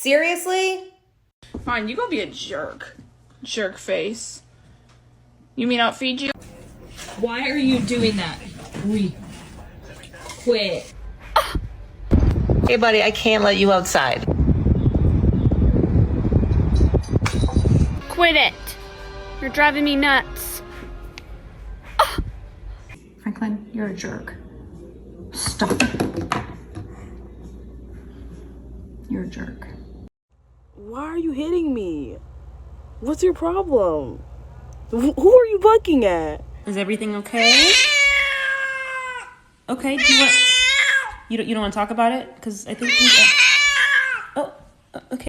Seriously? Fine, you go be a jerk. Jerk face. You mean I'll feed you? Why are you doing that? Quit. Hey, buddy, I can't let you outside. Quit it. You're driving me nuts. Franklin, you're a jerk. Stop it. You're a jerk. Why are you hitting me? What's your problem? Who are you bucking at? Is everything okay? Okay, do you want... You don't want to talk about it? Because I think we... Oh, okay.